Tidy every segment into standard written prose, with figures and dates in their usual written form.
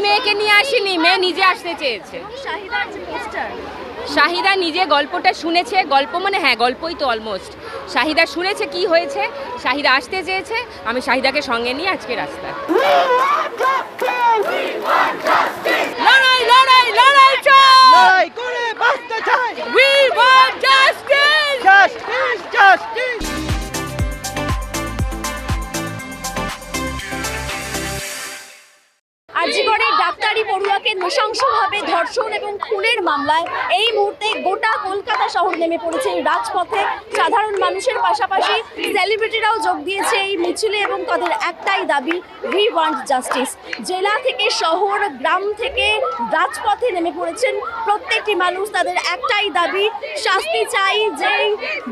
মেয়েকে নিয়ে আসেনি, মেয়ে নিজে আসতে চেয়েছে। শাহিদা নিজে গল্পটা শুনেছে, গল্প মানে হ্যাঁ গল্পই তো অলমোস্ট। শাহিদা শুনেছে কি হয়েছে, শাহিদা আসতে চেয়েছে, আমি শাহিদাকে সঙ্গে নিয়ে আজকে রাস্তায়। লড়াই লড়াই লড়াই চাই করে বাঁচতে চাই। We want justice! Justice justice. আজিগড়ে ডাক্তারি পড়ুয়াকে নৃশংসভাবে ধর্ষণ এবং খুনের মামলায় এই মুহূর্তে গোটা কলকাতা শহর নেমে পড়েছে রাজপথে। সাধারণ মানুষের পাশাপাশি সেলিব্রিটিরাও যোগ দিয়েছে এই মিছিলে এবং তাদের একটাই দাবি, উই ওয়ান্ট জাস্টিস। জেলা থেকে শহর, গ্রাম থেকে রাজপথে নেমে পড়েছেন প্রত্যেকটি মানুষ। তাদের একটাই দাবি, শাস্তি চাই। যেই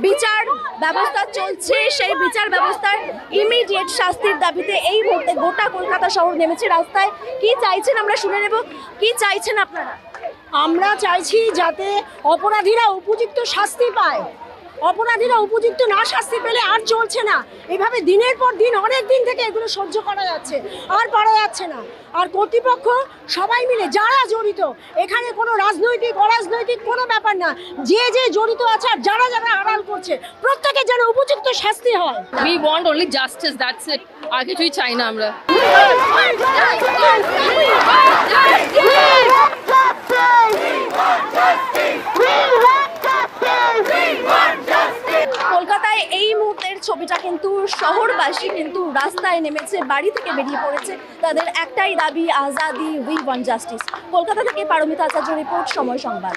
বিচার ব্যবস্থা চলছে সেই বিচার ব্যবস্থার ইমিডিয়েট শাস্তির দাবিতে এই মুহূর্তে গোটা কলকাতা শহর নেমেছে রাস্তায়। কি চাইছেন আমরা শুনে নেব, কি চাইছেন আপনারা? আমরা চাইছি যাতে অপরাধীরা উপযুক্ত শাস্তি পায়। অপরাধীরা উপযুক্ত না শাস্তি পেলে আর চলছে না। এভাবে দিনের পর দিন অনেক দিন থেকে এগুলো সহ্য করা যাচ্ছে, আর পারা যাচ্ছে না। আর কর্তৃপক্ষ সবাই মিলে যারা জড়িত, এখানে কোনো রাজনৈতিক অরাজনৈতিক কোনো ব্যাপার না, যে যে জড়িত আছে আর যারা যারা আড়াল করছে প্রত্যেকের যেন উপযুক্ত শাস্তি হয়। We want only justice, that's it. আর কিছুই চাই না আমরা। কলকাতায় এই মুহূর্তের ছবিটা কিন্তু শহরবাসী কিন্তু রাস্তায় নেমেছে, বাড়ি থেকে বেরিয়ে পড়েছে। তাদের একটাই দাবি, Azadi, we want justice. Kolkata থেকে পারমিতা আচার্য রিপোর্ট, সময় সংবাদ।